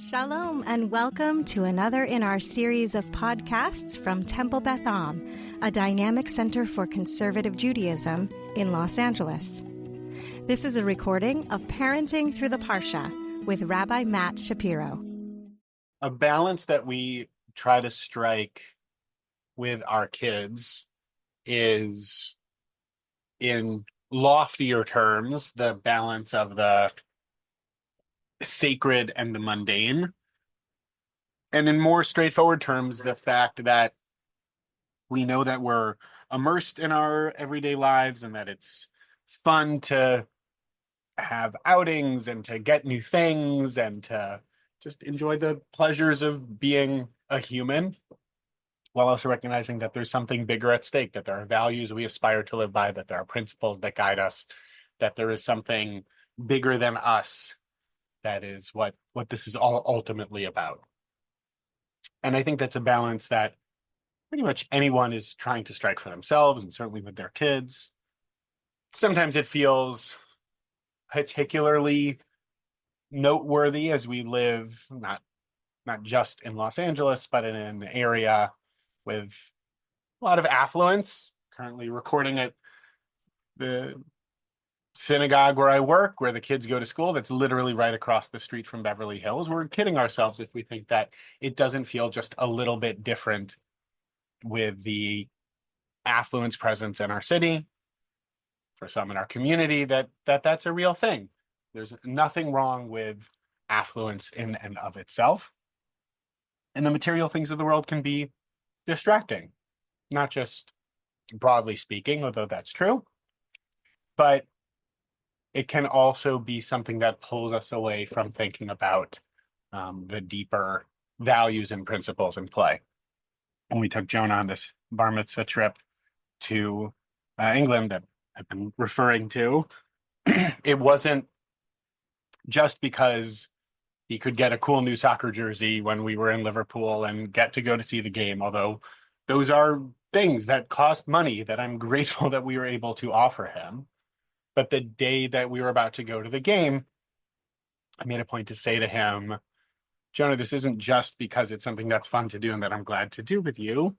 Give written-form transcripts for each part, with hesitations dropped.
Shalom and welcome to another in our series of podcasts from Temple Beth Am, a dynamic center for conservative Judaism in Los Angeles. This is a recording of Parenting Through the Parsha with Rabbi Matt Shapiro. A balance that we try to strike with our kids is, in loftier terms, the balance of the sacred and the mundane. And in more straightforward terms, the fact that we know that we're immersed in our everyday lives and that it's fun to have outings and to get new things and to just enjoy the pleasures of being a human, while also recognizing that there's something bigger at stake, that there are values we aspire to live by, that there are principles that guide us, that there is something bigger than us. That is what this is all ultimately about. And I think that's a balance that pretty much anyone is trying to strike for themselves, and certainly with their kids. Sometimes it feels particularly noteworthy as we live not just in Los Angeles, but in an area with a lot of affluence. Currently recording at the synagogue where I work, where the kids go to school, that's literally right across the street from Beverly Hills. We're kidding ourselves if we think that it doesn't feel just a little bit different with the affluence presence in our city. For some in our community, that's a real thing. There's nothing wrong with affluence in and of itself. And the material things of the world can be distracting, not just broadly speaking, although that's true, but it can also be something that pulls us away from thinking about the deeper values and principles in play. When we took Jonah on this bar mitzvah trip to England that I've been referring to, it wasn't just because he could get a cool new soccer jersey when we were in Liverpool and get to go to see the game, although those are things that cost money that I'm grateful that we were able to offer him. But the day that we were about to go to the game, I made a point to say to him, Jonah, this isn't just because it's something that's fun to do and that I'm glad to do with you.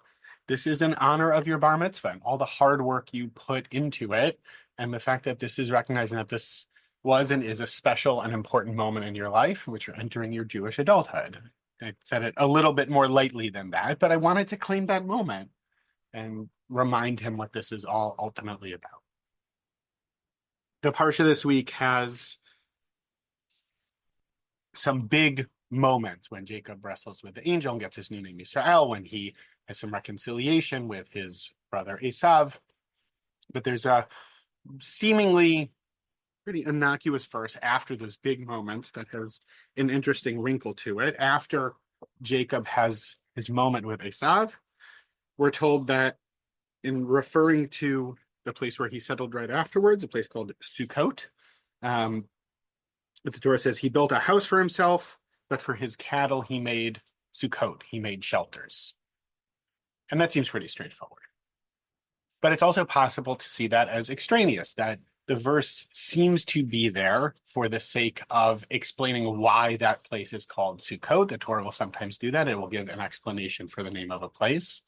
This is in honor of your bar mitzvah and all the hard work you put into it, and the fact that this is recognizing that this was and is a special and important moment in your life, in which you're entering your Jewish adulthood. I said it a little bit more lightly than that, but I wanted to claim that moment and remind him what this is all ultimately about. The Parsha this week has some big moments when Jacob wrestles with the angel and gets his new name Israel, when he has some reconciliation with his brother Esav. But there's a seemingly pretty innocuous verse after those big moments that has an interesting wrinkle to it. After Jacob has his moment with Esav, we're told that in referring to the place where he settled right afterwards, a place called Sukkot, the Torah says he built a house for himself, but for his cattle he made Sukkot, he made shelters. And that seems pretty straightforward. But it's also possible to see that as extraneous, that the verse seems to be there for the sake of explaining why that place is called Sukkot. The Torah will sometimes do that. It will give an explanation for the name of a place.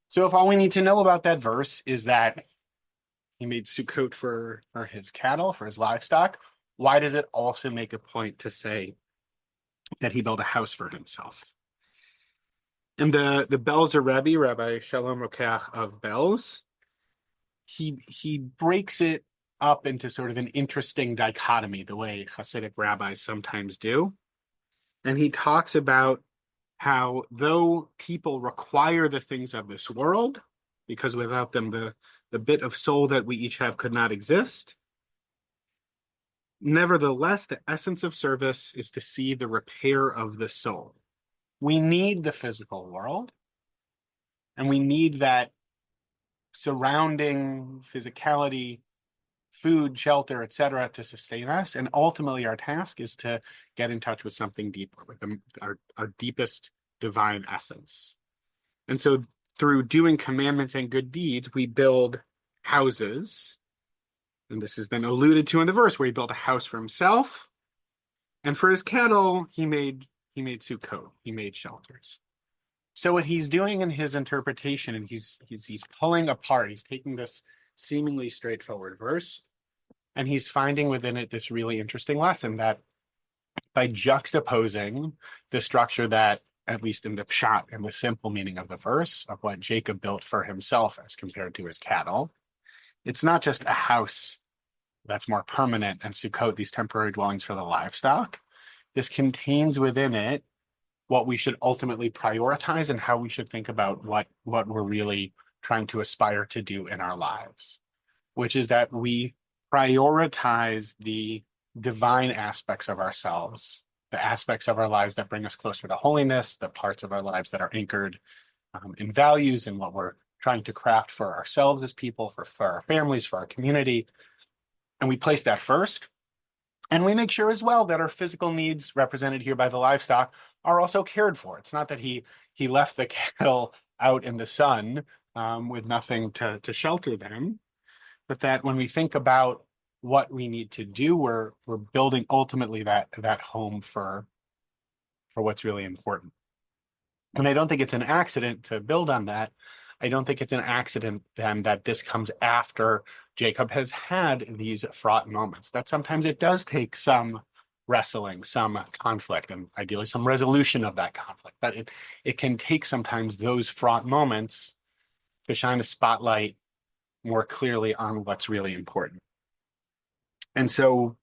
So if all we need to know about that verse is that he made Sukkot for his cattle, for his livestock, why does it also make a point to say that he built a house for himself? And the Belzer Rebbe, Rabbi Shalom Rokeach of Belz, he breaks it up into sort of an interesting dichotomy, the way Hasidic rabbis sometimes do. And he talks about how though people require the things of this world, because without them the bit of soul that we each have could not exist, nevertheless, the essence of service is to see the repair of the soul. We need the physical world, and we need that surrounding physicality, food, shelter, etc., to sustain us. And ultimately, our task is to get in touch with something deeper, with our deepest divine essence. And so through doing commandments and good deeds, we build houses. And this is then alluded to in the verse where he built a house for himself. And for his cattle, he made he made Sukkot, he made shelters. So what he's doing in his interpretation, and he's pulling apart, he's taking this seemingly straightforward verse, and he's finding within it this really interesting lesson that by juxtaposing the structure that, at least in the pshat and the simple meaning of the verse, of what Jacob built for himself as compared to his cattle, it's not just a house that's more permanent and Sukkot, these temporary dwellings for the livestock. This contains within it what we should ultimately prioritize and how we should think about what we're really trying to aspire to do in our lives, which is that we prioritize the divine aspects of ourselves, the aspects of our lives that bring us closer to holiness, the parts of our lives that are anchored in values and what we're trying to craft for ourselves as people, for our families, for our community. And we place that first. And we make sure as well that our physical needs, represented here by the livestock, are also cared for. It's not that he left the cattle out in the sun with nothing to shelter them, but that when we think about what we need to do, we're building ultimately that home for what's really important. And I don't think it's an accident, to build on that, I don't think it's an accident then that this comes after Jacob has had these fraught moments, that sometimes it does take some wrestling, some conflict, and ideally some resolution of that conflict. But it can take sometimes those fraught moments to shine a spotlight more clearly on what's really important. And so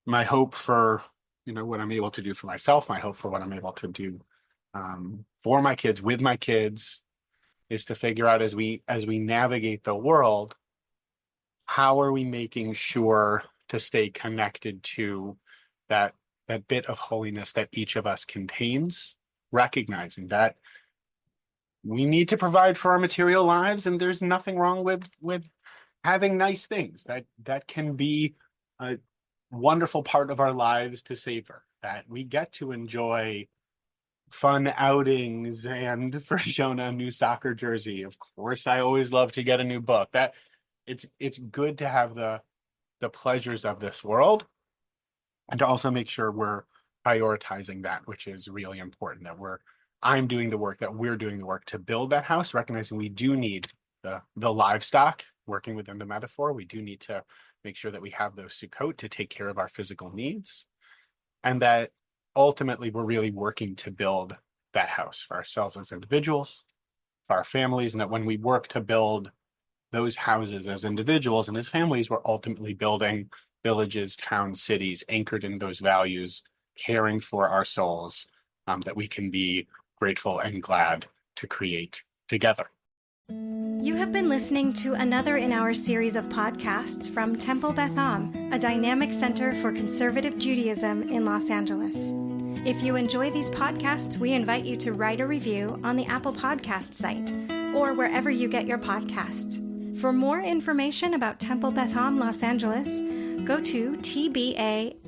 my hope for, what I'm able to do for myself, my hope for what I'm able to do for my kids, with my kids, is to figure out as we navigate the world, how are we making sure to stay connected to that bit of holiness that each of us contains, recognizing that we need to provide for our material lives, and there's nothing wrong with having nice things. That can be a wonderful part of our lives to savor, that we get to enjoy fun outings, and for Jonah, a new soccer jersey. Of course, I always love to get a new book. That it's good to have the pleasures of this world, and to also make sure we're prioritizing that which is really important, that I'm doing the work, that we're doing the work to build that house, recognizing we do need the livestock, working within the metaphor. We do need to make sure that we have those Sukkot to take care of our physical needs, and that ultimately we're really working to build that house for ourselves as individuals, for our families, and that when we work to build those houses as individuals and as families, we're ultimately building villages, towns, cities anchored in those values, caring for our souls, that we can be grateful and glad to create together. You have been listening to another in our series of podcasts from Temple Beth Am, a dynamic center for conservative Judaism in Los Angeles. If you enjoy these podcasts, we invite you to write a review on the Apple Podcast site or wherever you get your podcasts. For more information about Temple Beth Am Los Angeles, go to tbala.org.